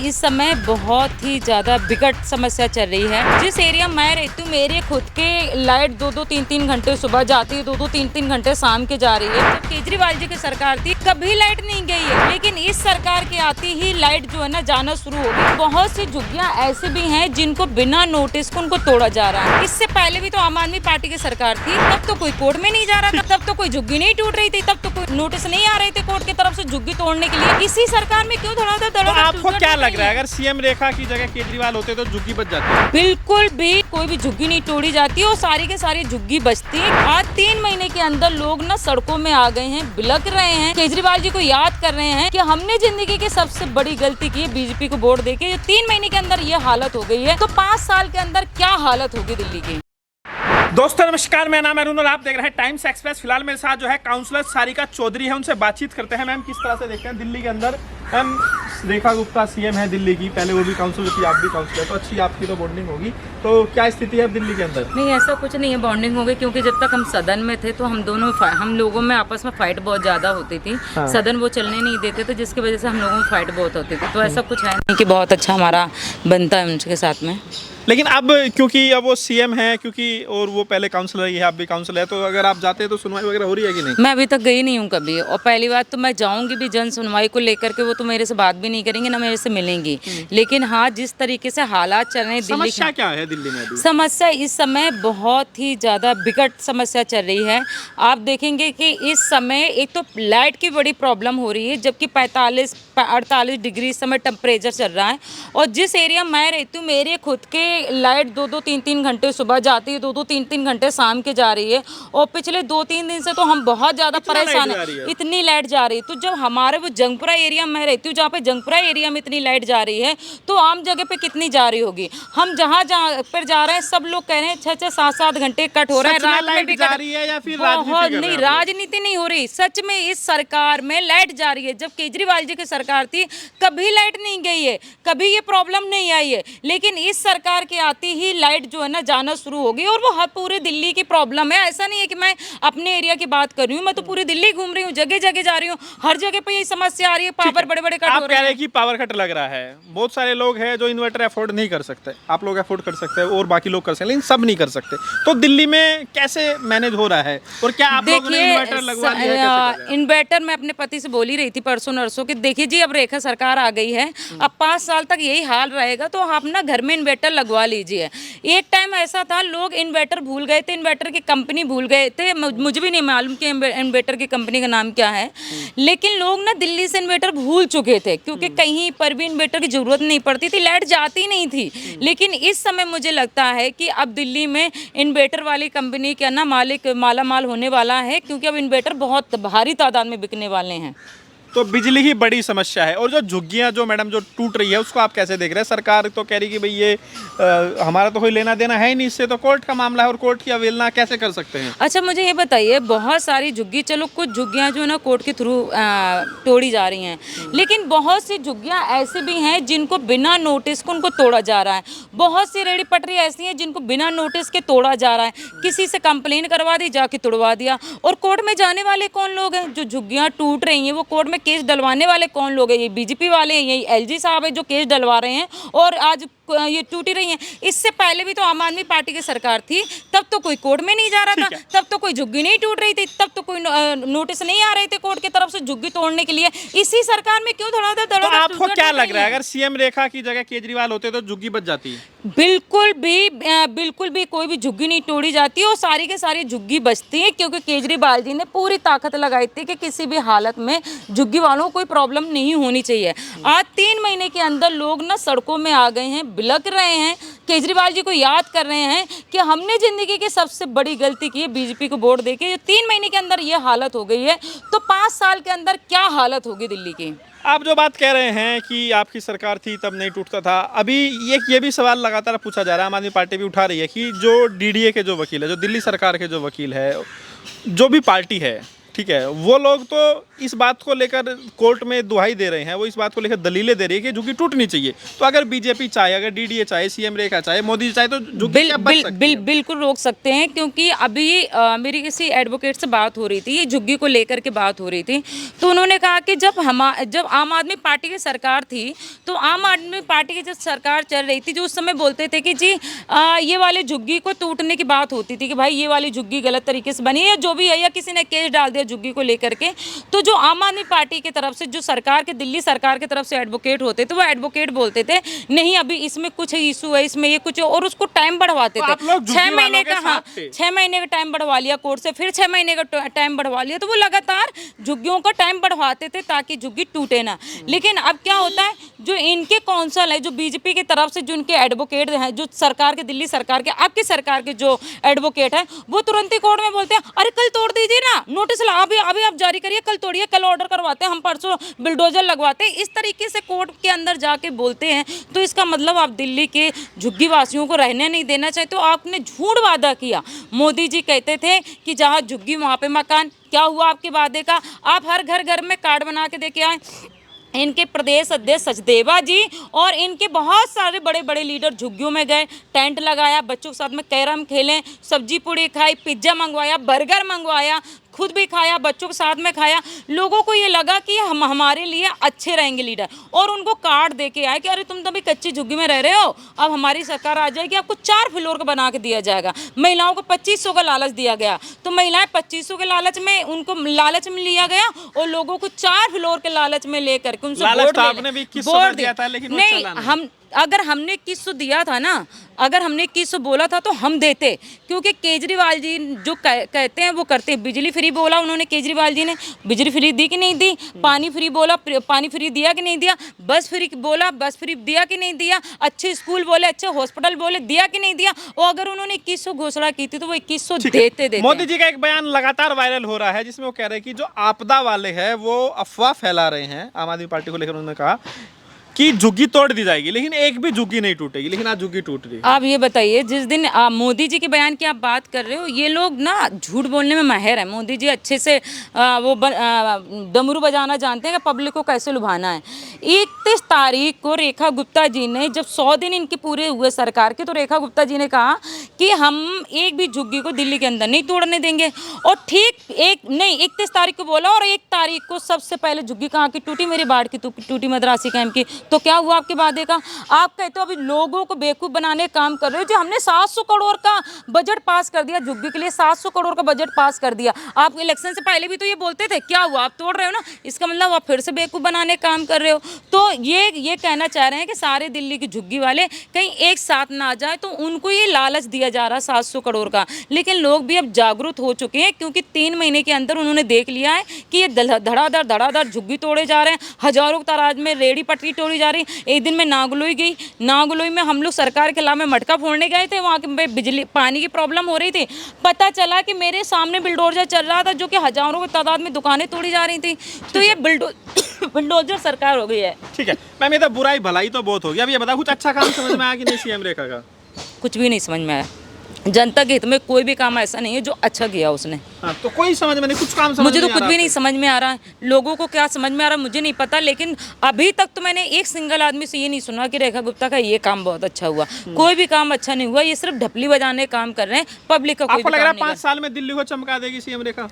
इस समय बहुत ही ज़्यादा विकट समस्या चल रही है। जिस एरिया में मैं रहती हूँ, मेरे खुद के लाइट 2-2 3-3 घंटे सुबह जाती है, 2-2 3-3 घंटे शाम के जा रही है। जब केजरीवाल जी की सरकार थी कभी लाइट नहीं गई है, लेकिन इस सरकार के आते ही लाइट जो है ना जाना शुरू हो गई। बहुत सी झुग्गियाँ ऐसे भी हैं जिनको बिना नोटिस को उनको तोड़ा जा रहा है। इससे पहले भी तो आम आदमी पार्टी की सरकार थी, तब तो कोई कोर्ट में नहीं जा रहा था, तब तो कोई झुग्गी नहीं टूट रही थी, तब तो कोई नोटिस नहीं आ रहे थे कोर्ट की तरफ से झुग्गी तोड़ने के लिए। इसी सरकार में क्यों थोड़ा तो आपको क्या लग रहा है, अगर सीएम रेखा की जगह केजरीवाल होते तो झुग्गी बच जाती? बिल्कुल भी कोई भी झुग्गी नहीं तोड़ी जाती और सारी के सारी झुग्गी बचती है। आज 3 महीने के अंदर लोग ना सड़कों में आ गए हैं, बिलक रहे हैं, केजरीवाल जी को याद कर रहे हैं कि हमने जिंदगी की सबसे बड़ी गलती की है बीजेपी को वोट देके। 3 महीने के अंदर ये हालत हो गई है, तो 5 साल के अंदर क्या हालत होगी दिल्ली की। दोस्तों नमस्कार, मेरा नाम है अरुण और आप देख रहे हैं टाइम्स एक्सप्रेस। फिलहाल मेरे साथ जो है काउंसलर सारिका चौधरी है, उनसे बातचीत करते हैं। मैम, किस तरह से देखते हैं दिल्ली के अंदर? मैम, रेखा गुप्ता सीएम है दिल्ली की, पहले वो भी काउंसलर थी, आप भी काउंसलर, तो अच्छी आपकी तो बॉन्डिंग होगी, तो क्या स्थिति है अब दिल्ली के अंदर? नहीं, ऐसा कुछ नहीं है बॉन्डिंग हो गई, क्योंकि जब तक हम सदन में थे तो हम लोगों में आपस में फाइट बहुत ज्यादा होती थी। हाँ। सदन वो चलने नहीं देते थे, जिसकी वजह से हम लोगों में फाइट बहुत होती थी। तो ऐसा कुछ है नहीं कि बहुत अच्छा हमारा बनता है उनके साथ में। लेकिन अब क्योंकि अब वो सीएम है, क्योंकि और वो पहले काउंसलर ही है, आप भी काउंसलर है, तो अगर आप जाते हैं तो सुनवाई वगैरह हो रही है कि नहीं? मैं अभी तक गई नहीं हूँ कभी, और पहली बात तो मैं जाऊंगी भी जन सुनवाई को लेकर के, वो तो मेरे से बात भी नहीं करेंगे ना मेरे से मिलेंगी। लेकिन हाँ, जिस तरीके से हालात चल रहे हैं दिल्ली समस्या क्या है दिल्ली में अभी? समस्या इस समय बहुत ही ज़्यादा विकट समस्या चल रही है। आप देखेंगे कि इस समय एक तो लाइट की बड़ी प्रॉब्लम हो रही है, जबकि 45-48 डिग्री इस समय टेम्परेचर चल रहा है। और जिस एरिया में मैं रहती हूँ, मेरे खुद के लाइट 2-2 3-3 घंटे सुबह जाती है, 2-2 3-3 घंटे शाम के जा रही है। और पिछले 2-3 दिन से तो हम बहुत ज़्यादा परेशान हैं, इतनी लाइट जा रही है। तो जब हमारे वो जंगपुरा एरिया में मैं रहती हूँ, जहाँ पे जंगपुरा एरिया में इतनी लाइट जा रही है, तो आम जगह पे कितनी जा रही होगी? हम जहाँ पर जा रहे हैं सब लोग कह रहे हैं 6-6 7-7 घंटे कट हो रहा है। रात में भी जा रही है या फिर बहुत नहीं, राजनीति नहीं हो रही, सच में इस सरकार में लाइट जा रही है। जब केजरीवाल जी की सरकार थी कभी लाइट नहीं गई है, कभी ये प्रॉब्लम नहीं आई है, लेकिन इस सरकार के आते ही लाइट जो है ना जाना शुरू हो गई। और वो हर पूरे दिल्ली की प्रॉब्लम है, ऐसा नहीं है कि मैं अपने एरिया की बात कर रही हूँ, मैं तो पूरी दिल्ली घूम रही हूँ, जगह जगह जा रही हूँ, हर जगह पे ये समस्या आ रही है। पावर बड़े-बड़े कट हो रहे हैं। कि पावर कट लग रहा है, बहुत सारे लोग हैं जो इन्वर्टर अफोर्ड नहीं कर सकते, आप लोग अफोर्ड कर सकते हैं और बाकी लोग कर सकते हैं, लेकिन सब नहीं कर सकते। तो दिल्ली में कैसे मैनेज हो रहा है और क्या आप लोगों ने इन्वर्टर लगवा लिया है? कैसे कर रहे हैं? इन्वर्टर मैं अपने पति से बोल ही रही थी परसों नरसों कि देखिए जी, अब रेखा सरकार आ गई है, अब 5 साल तक यही हाल रहेगा, तो आप ना घर में इन्वर्टर लगवा लीजिए। एक टाइम ऐसा था लोग इन्वर्टर भूल गए थे, इन्वर्टर की कंपनी भूल गए थे, मुझे भी नहीं मालूम कि इन्वर्टर की कंपनी का नाम क्या है, लेकिन लोग ना दिल्ली से इन्वर्टर भूल चुके थे, क्योंकि कहीं पर भी इन्वर्टर की जरूरत नहीं पड़ती थी, लाइट जाती नहीं थी। लेकिन इस समय मुझे लगता है कि अब दिल्ली में इन्वर्टर वाली कंपनी का ना मालिक मालामाल होने वाला है, क्योंकि अब इन्वर्टर बहुत भारी तादाद में बिकने वाले हैं। तो बिजली की बड़ी समस्या है, और जो झुग्गियां जो मैडम जो टूट रही है उसको आप कैसे देख रहे हैं? सरकार तो कह रही कि भाई ये हमारा तो कोई लेना देना है ही नहीं इससे, तो कोर्ट का मामला है और कोर्ट की अवहेलना कैसे कर सकते हैं? अच्छा, मुझे ये बताइए, बहुत सारी झुग्गी, चलो कुछ झुग्गियां जो है ना कोर्ट के थ्रू तोड़ी जा रही हैं, लेकिन बहुत सी झुग्गियां ऐसी भी हैं जिनको बिना नोटिस को उनको तोड़ा जा रहा है। बहुत सी रेहड़ी पटरी ऐसी हैं जिनको बिना नोटिस के तोड़ा जा रहा है। किसी से कंप्लेन करवा दी, जाके तोड़वा दिया। और कोर्ट में जाने वाले कौन लोग हैं? जो झुग्गियां टूट रही हैं वो कोर्ट में केस डलवाने वाले कौन लोग हैं? ये बीजेपी वाले हैं, यही एलजी साहब है जो केस डलवा रहे हैं, और आज ये टूटी रही हैं। इससे पहले भी तो आम आदमी पार्टी की सरकार थी, तब तो कोई कोर्ट में नहीं जा रहा था, तब तो कोई झुग्गी नहीं टूट रही थी, तब तो कोई नोटिस नहीं आ रहे थे कोर्ट की तरफ से झुग्गी तोड़ने के लिए। इसी सरकार में क्यों थोड़ा तो आपको क्या लग रहा है, अगर सीएम रेखा की जगह केजरीवाल होते तो झुग्गी बच जाती है? बिल्कुल भी कोई भी झुग्गी नहीं तोड़ी जाती और सारी के सारी झुग्गी बचती है, क्योंकि केजरीवाल जी ने पूरी ताकत लगाई थी कि किसी भी हालत में झुग्गी वालों को कोई प्रॉब्लम नहीं होनी चाहिए। आज 3 महीने के अंदर लोग ना सड़कों में आ गए हैं, बिलक रहे हैं, केजरीवाल जी को याद कर रहे हैं कि हमने जिंदगी की सबसे बड़ी गलती की है बीजेपी को वोट देके। 3 महीने के अंदर ये हालत हो गई है, तो 5 साल के अंदर क्या हालत होगी दिल्ली की? आप जो बात कह रहे हैं कि आपकी सरकार थी तब नहीं टूटता था, अभी ये भी सवाल लगातार पूछा जा रहा है, आम आदमी पार्टी भी उठा रही है कि जो डीडीए के जो वकील है, जो दिल्ली सरकार के जो वकील है, जो भी पार्टी है, ठीक है, वो लोग तो इस बात को लेकर कोर्ट में दुहाई दे रहे हैं, वो इस बात को लेकर दलीलें दे रही है कि झुग्गी टूटनी चाहिए। तो अगर बीजेपी चाहे, अगर डीडीए चाहे, सीएम रेखा चाहे, मोदी जी चाहे, तो झुग्गी क्या बच सकती है? बिल्कुल रोक सकते हैं, क्योंकि अभी मेरी किसी एडवोकेट से बात हो रही थी, ये झुग्गी को लेकर के बात हो रही थी, तो उन्होंने कहा कि जब आम आदमी पार्टी की सरकार थी, तो आम आदमी पार्टी की जब सरकार चल रही थी, जो उस समय बोलते थे कि जी ये वाली झुग्गी को टूटने की बात होती थी कि भाई ये वाली झुग्गी गलत तरीके से बनी है, जो भी है, या किसी ने केस डाल दिया झुग्गी को लेकर के, तो जो आम आदमी पार्टी की तरफ से, जो सरकार के, दिल्ली सरकार की तरफ से एडवोकेट होते थे, वो एडवोकेट बोलते थे नहीं अभी इसमें कुछ इशू है, इसमें ये कुछ, और उसको टाइम बढ़वाते थे। 6 महीने का, हाँ 6 महीने का टाइम बढ़वा लिया कोर्ट से, फिर 6 महीने का टाइम बढ़वा लिया, तो वो लगातार झुग्गियों का टाइम बढ़वाते थे ताकि झुग्गी टूटे ना। लेकिन अब क्या होता है, जो इनके काउंसिल है, जो बीजेपी की तरफ से जो इनके एडवोकेट हैं, जो सरकार के, दिल्ली सरकार के, आपकी सरकार के जो एडवोकेट है, वो तुरंत ही कोर्ट में बोलते हैं अरे कल तोड़ दीजिए ना, नोटिस अभी आप जारी करिए, कल तोड़िए, कल ऑर्डर करवाते हैं, हम परसों बिल्डोजर लगवाते हैं। इस तरीके से कोर्ट के अंदर जाके बोलते हैं। तो इसका मतलब आप दिल्ली के झुग्गी वासियों को रहने नहीं देना चाहते। तो आपने झूठ वादा किया। मोदी जी कहते थे कि जहाँ झुग्गी वहाँ पे मकान। क्या हुआ आपके वादे का? आप हर घर में कार्ड बना के देके आए। इनके प्रदेश अध्यक्ष सचदेवा जी और इनके बहुत सारे बड़े बड़े लीडर झुग्गियों में गए, टेंट लगाया, बच्चों के साथ में कैरम खेलें, सब्जी पूड़ी खाई, पिज्ज़ा मंगवाया, बर्गर मंगवाया, खुद भी खाया, बच्चों के साथ में खाया। लोगों को ये लगा कि हम हमारे लिए अच्छे रहेंगे लीडर, और उनको कार्ड दे के आए कि अरे तुम तो अभी कच्ची झुग्गी में रह रहे हो, अब हमारी सरकार आ जाएगी, आपको 4 फ्लोर का बना के दिया जाएगा। महिलाओं को 2500 का लालच दिया गया, तो महिलाएं 2500 के लालच में, उनको लालच में लिया गया और लोगों को 4 फ्लोर के लालच में लेकर के उनसे वोट दिया था। लेकिन नहीं, हम अगर हमने 2100 दिया था ना, अगर हमने 2100 बोला था तो हम देते, क्योंकि केजरीवाल जी जो कहते हैं वो करते हैं। बिजली फ्री बोला उन्होंने, केजरीवाल जी ने बिजली फ्री दी कि नहीं दी? पानी फ्री बोला, पानी फ्री दिया कि नहीं दिया? बस फ्री बोला, बस फ्री दिया कि नहीं दिया? अच्छे स्कूल बोले, अच्छे हॉस्पिटल बोले, दिया कि नहीं दिया? और अगर उन्होंने 2100 घोषणा की थी तो वो 2100 देते। मोदी जी का एक बयान लगातार वायरल हो रहा है, जिसमें वो कह रहे हैं कि जो आपदा वाले हैं वो अफवाह फैला रहे हैं। आम आदमी पार्टी को लेकर उन्होंने कहा कि झुग्गी तोड़ दी जाएगी, लेकिन एक भी झुग्गी नहीं टूटेगी। लेकिन आज झुग्गी टूट रही। आप ये बताइए, जिस दिन मोदी जी के बयान की आप बात कर रहे हो, ये लोग ना झूठ बोलने में माहिर है। मोदी जी अच्छे से डमरू बजाना जानते हैं कि पब्लिक को कैसे लुभाना है। 31 तारीख को रेखा गुप्ता जी ने, जब 100 दिन इनके पूरे हुए सरकार के, तो रेखा गुप्ता जी ने कहा कि हम एक भी झुग्गी को दिल्ली के अंदर नहीं तोड़ने देंगे। और ठीक 31 तारीख को बोला, और 1 तारीख को सबसे पहले झुग्गी कहाँ की टूटी? मेरी बाढ़ की टूटी, मद्रासी कैंप की। तो क्या हुआ आपके वादे का? आप कहते हो अभी लोगों को बेवकूफ़ बनाने का काम कर रहे हो। जो हमने 700 करोड़ का बजट पास कर दिया झुग्गी के लिए, 700 करोड़ का बजट पास कर दिया। आप इलेक्शन से पहले भी तो ये बोलते थे, क्या हुआ? आप तोड़ रहे हो ना, इसका मतलब आप फिर से बेवकूफ़ बनाने का काम कर रहे हो। तो ये कहना चाह रहे हैं कि सारे दिल्ली की झुग्गी वाले कहीं एक साथ ना आ जाए, तो उनको ये लालच दिया जा रहा 700 करोड़ का। लेकिन लोग भी अब जागरूक हो चुके हैं, क्योंकि 3 महीने के अंदर उन्होंने देख लिया है कि ये धड़ाधड़ झुग्गी तोड़े जा रहे हैं। हजारों तादाद में रेहड़ी पटरी तोड़ी जा रही। एक दिन मैं नागलोई गई, नागलोई में हम लोग सरकार के खिलाफ में मटका फोड़ने गए थे। वहाँ के बिजली पानी की प्रॉब्लम हो रही थी। पता चला कि मेरे सामने बिल्डोजर चल रहा था, जो कि हजारों की तादाद में दुकानें तोड़ी जा रही थी। तो ये बिल्डोजर सरकार हो गई है। ठीक है मैम, ये तो बुराई भलाई तो बहुत हो गया। अब ये बताओ, कुछ अच्छा काम समझ में आया कि नहीं सीएम रेखा का? कुछ भी नहीं समझ में आया। जनता के हित में कोई भी काम ऐसा नहीं है जो अच्छा किया उसने। हाँ, तो कोई समझ में नहीं, कुछ काम समझ मुझे तो कुछ भी नहीं समझ में आ रहा है। लोगों को क्या समझ में आ रहा है मुझे नहीं पता, लेकिन अभी तक तो मैंने एक सिंगल आदमी से ये नहीं सुना कि रेखा गुप्ता का ये काम बहुत अच्छा हुआ। कोई भी काम अच्छा नहीं हुआ। ये सिर्फ ढपली बजाने का काम कर रहे हैं। पब्लिक का कोई आपको लग रहा है 5 साल में दिल्ली को चमका देगी सीएम रेखा?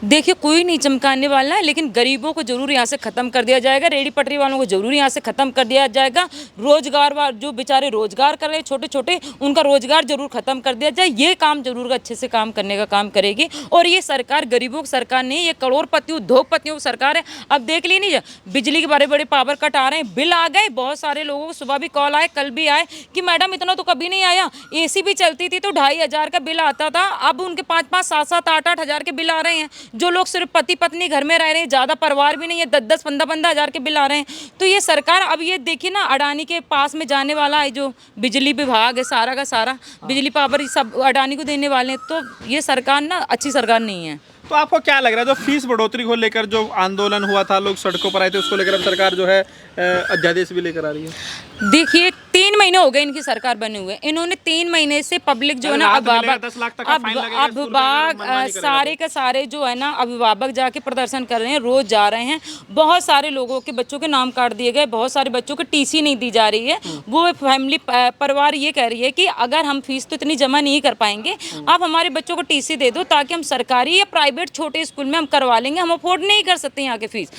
देखिए, कोई नहीं चमकाने वाला है, लेकिन गरीबों को जरूर यहाँ से ख़त्म कर दिया जाएगा। रेडी पटरी वालों को जरूर यहाँ से ख़त्म कर दिया जाएगा। रोजगार जो बेचारे रोजगार कर रहे हैं छोटे छोटे, उनका रोजगार जरूर ख़त्म कर दिया जाए। ये काम जरूर अच्छे से काम करने का काम करेगी। और ये सरकार गरीबों की सरकार नहीं, ये करोड़पति उद्योगपतियों की सरकार है। अब देख ली नहीं, बिजली के बड़े बड़े पावर कट आ रहे हैं, बिल आ गए। बहुत सारे लोगों को सुबह भी कॉल आए, कल भी आए कि मैडम इतना तो कभी नहीं आया। AC भी चलती थी तो 2500 का बिल आता था, अब उनके 5-5, 7-7, 8-8 हज़ार के बिल आ रहे हैं। जो लोग सिर्फ पति पत्नी घर में रह रहे हैं, ज़्यादा परिवार भी नहीं है, 10-10, 15-15 हज़ार के बिल आ रहे हैं। तो ये सरकार, अब ये देखिए ना, अडानी के पास में जाने वाला है जो बिजली विभाग है, सारा का सारा बिजली पावर सब अडानी को देने वाले हैं। तो ये सरकार ना अच्छी सरकार नहीं है। तो आपको क्या लग रहा है, जो फीस बढ़ोतरी को लेकर जो आंदोलन हुआ था, लोग सड़कों पर आए थे, उसको लेकर अब सरकार जो है अध्यादेश भी लेकर आ रही है? देखिए, 3 महीने हो गए इनकी सरकार बने हुए, इन्होंने 3 महीने से पब्लिक जो है ना राहत मिलेगा, 10 लाख तक का फाइन लगेगा, स्कूल में अगर मनमानी अभिभावक करेगा सारे के सारे जो है ना अभिभावक जाके प्रदर्शन कर रहे हैं, रोज जा रहे हैं। बहुत सारे लोगों के बच्चों के नाम काट दिए गए, बहुत सारे बच्चों को टीसी नहीं दी जा रही है। वो फैमिली परिवार ये कह रही है कि अगर हम फीस तो इतनी जमा नहीं कर पाएंगे, आप हमारे बच्चों को टीसी दे दो ताकि हम सरकारी या प्राइवेट छोटे स्कूल में हम करवा लेंगे, हम अफोर्ड नहीं कर सकते यहाँ के फीस।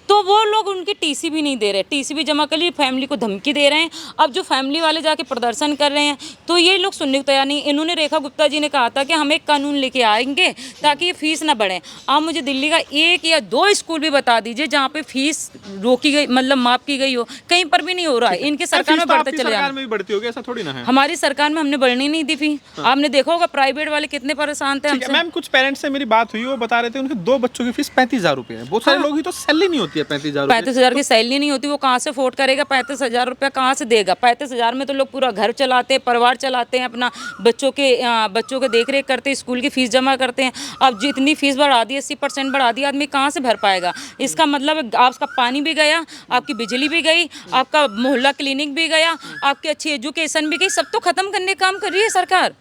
तो वो लोग उनकी टीसी भी नहीं दे रहे, टीसी भी जमा कर ली, फैमिली को धमकी दे रहे हैं। अब जो फैमिली वाले जाके प्रदर्शन कर रहे हैं तो ये लोग सुनने को तैयार नहीं। इन्होंने रेखा गुप्ता जी ने कहा था कि हम एक कानून लेके आएंगे ताकि ये फीस ना बढ़े। आप मुझे दिल्ली का 1 या 2 स्कूल भी बता दीजिए जहाँ पे फीस रोकी गई, मतलब माफ की गई हो, कहीं पर भी नहीं हो रहा है। इनकी सरकार में बढ़ते चले सरकार में भी बढ़ती होगी, ऐसा थोड़ी ना है। हमारी सरकार में हमने बढ़ने नहीं दी फी। आपने देखा होगा प्राइवेट वाले कितने परेशान थे हमसे। मैम कुछ पेरेंट्स से मेरी बात हुई, वो बता रहे थे उनके 2 बच्चों की फीस 35,000 रुपए है। बहुत सारे लोग ही तो सैलरी नहीं होती है 35,000 35,000 की सैलरी नहीं होती, वो कहाँ से अफोर्ड करेगा? 35,000 रुपया कहाँ से देगा? 35,000 में तो लोग पूरा घर चलाते हैं, परिवार चलाते हैं, अपना बच्चों के देख रेख करते हैं, स्कूल की फीस जमा करते हैं। अब जितनी फीस बढ़ा दी, 80% बढ़ा दी, आदमी कहाँ से भर पाएगा? इसका मतलब आपका पानी भी गया, आपकी बिजली भी गई, आपका मोहल्ला क्लिनिक भी गया, आपकी अच्छी एजुकेशन भी गई, सब तो खत्म करने का काम कर रही है सरकार।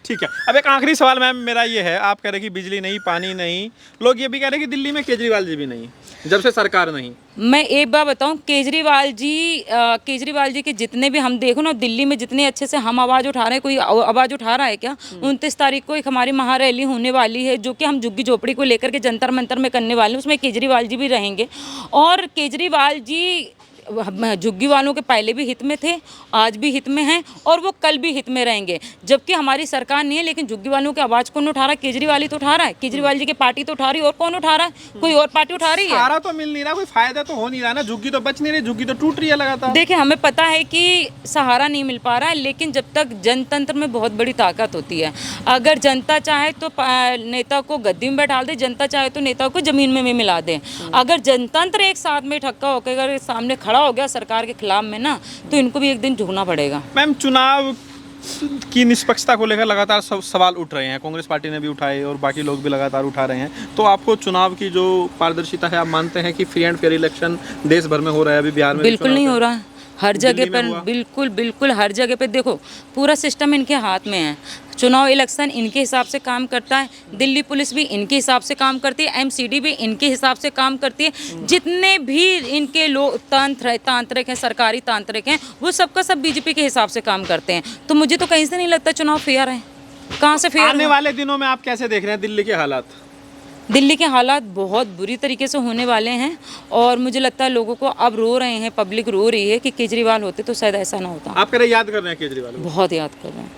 ठीक है। अब एक आखिरी सवाल मैम मेरा ये है, आप कह रहे कि बिजली नहीं, पानी नहीं, लोग ये भी कह रहे कि दिल्ली में केजरीवाल जी भी नहीं, जब से सरकार नहीं। मैं एक बार बताऊं, केजरीवाल जी के जितने भी हम देखो ना, दिल्ली में जितने अच्छे से हम आवाज़ उठा रहे हैं, कोई आवाज़ उठा रहा है क्या? 29 तारीख को एक हमारी महारैली होने वाली है जो कि हम झुग्गी झोपड़ी को लेकर के जंतर मंतर में करने वाले हैं, उसमें केजरीवाल जी भी रहेंगे। और केजरीवाल जी झुग्गी वालों के पहले भी हित में थे, आज भी हित में हैं और वो कल भी हित में रहेंगे। जबकि हमारी सरकार नहीं है, लेकिन झुग्गी वालों की आवाज़ कौन उठा रहा है? केजरीवाल ही तो उठा रहा है। केजरीवाल जी की पार्टी तो उठा रही है, और कौन उठा रहा है? कोई और पार्टी उठा रही है? सहारा तो मिल नहीं रहा, कोई फायदा तो हो नहीं रहा ना, झुग्गी तो बच नहीं रही, झुग्गी तो टूट रही है लगातार। देखिए, हमें पता है कि सहारा नहीं मिल पा रहा है, लेकिन जब तक जनतंत्र में बहुत बड़ी ताकत होती है। अगर जनता चाहे तो नेता को गद्दी में बैठा दे, जनता चाहे तो नेता को जमीन में भी मिला दे। अगर जनतंत्र एक साथ में ठक्का होकर अगर सामने खड़ा हो गया सरकार के खिलाफ में ना, तो इनको भी एक दिन झुकना पड़ेगा। मैम, चुनाव की निष्पक्षता को लेकर लगातार सवाल उठ रहे हैं, कांग्रेस पार्टी ने भी उठाए और बाकी लोग भी लगातार उठा रहे हैं। तो आपको चुनाव की जो पारदर्शिता है, आप मानते हैं कि फ्री एंड फेयर इलेक्शन देश भर में हो रहा है? अभी बिहार में बिल्कुल नहीं हो रहा है, हर जगह पर बिल्कुल हर जगह पे देखो, पूरा सिस्टम इनके हाथ में है। चुनाव इलेक्शन इनके हिसाब से काम करता है, दिल्ली पुलिस भी इनके हिसाब से काम करती है, एमसीडी भी इनके हिसाब से काम करती है। जितने भी इनके लोग तांत्रिक हैं, सरकारी तांत्रिक हैं, वो सबका सब बीजेपी के हिसाब से काम करते हैं। तो मुझे तो कहीं से नहीं लगता चुनाव फेयर है। कहाँ से फेयर? आने वाले दिनों में आप कैसे देख रहे हैं दिल्ली के हालात? दिल्ली के हालात बहुत बुरी तरीके से होने वाले हैं और मुझे लगता है लोगों को अब रो रहे हैं, पब्लिक रो रही है कि केजरीवाल होते तो शायद ऐसा ना होता। आप कह रहे याद कर रहे हैं केजरीवाल को? बहुत याद कर रहे हैं।